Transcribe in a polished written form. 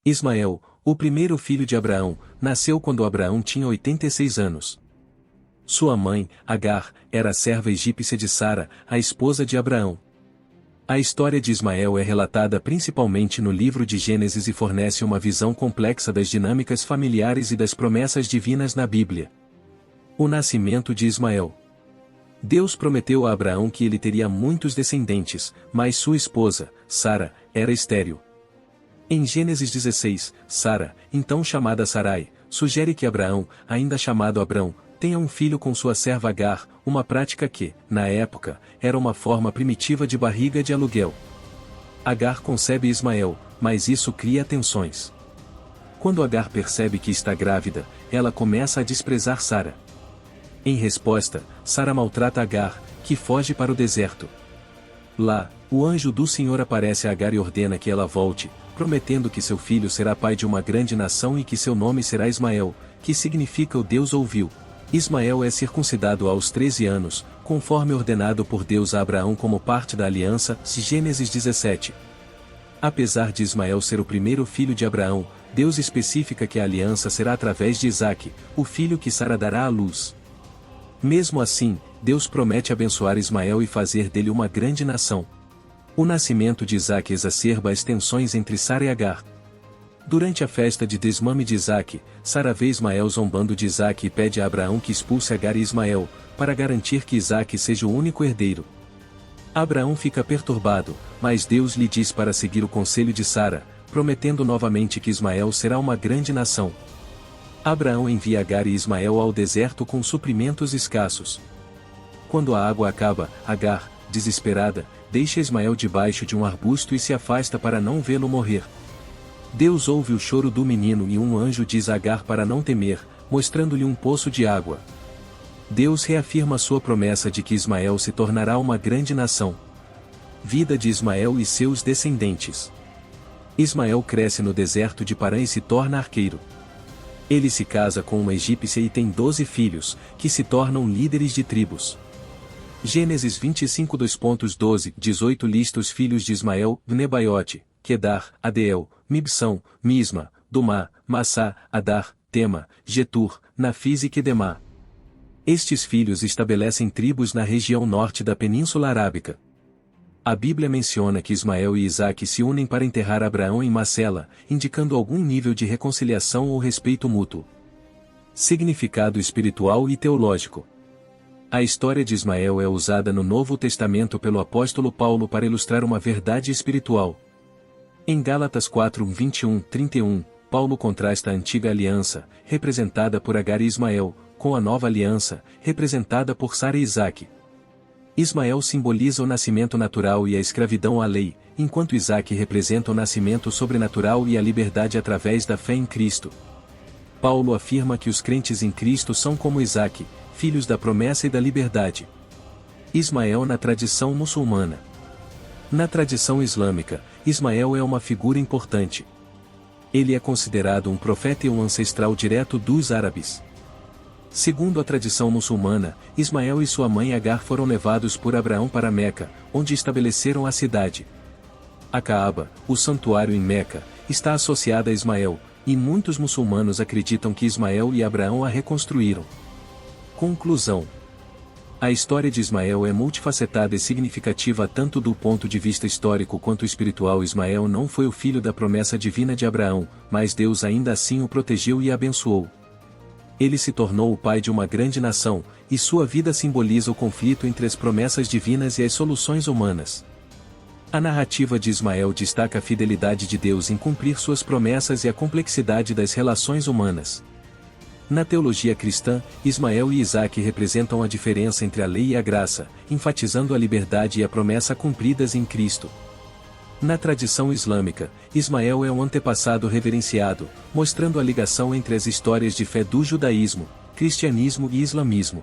Ismael, o primeiro filho de Abraão, nasceu quando Abraão tinha 86 anos. Sua mãe, Agar, era a serva egípcia de Sara, a esposa de Abraão. A história de Ismael é relatada principalmente no livro de Gênesis e fornece uma visão complexa das dinâmicas familiares e das promessas divinas na Bíblia. O nascimento de Ismael. Deus prometeu a Abraão que ele teria muitos descendentes, mas sua esposa, Sara, era estéril. Em Gênesis 16, Sara, então chamada Sarai, sugere que Abraão, ainda chamado Abrão, tenha um filho com sua serva Agar, uma prática que, na época, era uma forma primitiva de barriga de aluguel. Agar concebe Ismael, mas isso cria tensões. Quando Agar percebe que está grávida, ela começa a desprezar Sara. Em resposta, Sara maltrata Agar, que foge para o deserto. Lá, o anjo do Senhor aparece a Agar e ordena que ela volte, prometendo que seu filho será pai de uma grande nação e que seu nome será Ismael, que significa o Deus ouviu. Ismael é circuncidado aos 13 anos, conforme ordenado por Deus a Abraão como parte da aliança, Gênesis 17. Apesar de Ismael ser o primeiro filho de Abraão, Deus especifica que a aliança será através de Isaque, o filho que Sara dará à luz. Mesmo assim, Deus promete abençoar Ismael e fazer dele uma grande nação. O nascimento de Isaque exacerba as tensões entre Sara e Agar. Durante a festa de desmame de Isaque, Sara vê Ismael zombando de Isaque e pede a Abraão que expulse Agar e Ismael, para garantir que Isaque seja o único herdeiro. Abraão fica perturbado, mas Deus lhe diz para seguir o conselho de Sara, prometendo novamente que Ismael será uma grande nação. Abraão envia Agar e Ismael ao deserto com suprimentos escassos. Quando a água acaba, Agar, desesperada, deixa Ismael debaixo de um arbusto e se afasta para não vê-lo morrer. Deus ouve o choro do menino e um anjo diz a Agar para não temer, mostrando-lhe um poço de água. Deus reafirma sua promessa de que Ismael se tornará uma grande nação. Vida de Ismael e seus descendentes. Ismael cresce no deserto de Parã e se torna arqueiro. Ele se casa com uma egípcia e tem 12 filhos, que se tornam líderes de tribos. Gênesis 25 2.12, 18 lista os filhos de Ismael, Nebaiote, Quedar, Adeel, Mibsão, Misma, Dumá, Massá, Adar, Tema, Getur, Nafis e Quedemá. Estes filhos estabelecem tribos na região norte da Península Arábica. A Bíblia menciona que Ismael e Isaque se unem para enterrar Abraão em Macela, indicando algum nível de reconciliação ou respeito mútuo. Significado espiritual e teológico. A história de Ismael é usada no Novo Testamento pelo apóstolo Paulo para ilustrar uma verdade espiritual. Em Gálatas 4:21-31, Paulo contrasta a antiga aliança, representada por Agar e Ismael, com a nova aliança, representada por Sara e Isaque. Ismael simboliza o nascimento natural e a escravidão à lei, enquanto Isaque representa o nascimento sobrenatural e a liberdade através da fé em Cristo. Paulo afirma que os crentes em Cristo são como Isaque, filhos da promessa e da liberdade. Ismael na tradição muçulmana. Na tradição islâmica, Ismael é uma figura importante. Ele é considerado um profeta e um ancestral direto dos árabes. Segundo a tradição muçulmana, Ismael e sua mãe Agar foram levados por Abraão para Meca, onde estabeleceram a cidade. A Caaba, o santuário em Meca, está associada a Ismael, e muitos muçulmanos acreditam que Ismael e Abraão a reconstruíram. Conclusão. A história de Ismael é multifacetada e significativa tanto do ponto de vista histórico quanto espiritual. Ismael não foi o filho da promessa divina de Abraão, mas Deus ainda assim o protegeu e abençoou. Ele se tornou o pai de uma grande nação, e sua vida simboliza o conflito entre as promessas divinas e as soluções humanas. A narrativa de Ismael destaca a fidelidade de Deus em cumprir suas promessas e a complexidade das relações humanas. Na teologia cristã, Ismael e Isaque representam a diferença entre a lei e a graça, enfatizando a liberdade e a promessa cumpridas em Cristo. Na tradição islâmica, Ismael é um antepassado reverenciado, mostrando a ligação entre as histórias de fé do judaísmo, cristianismo e islamismo.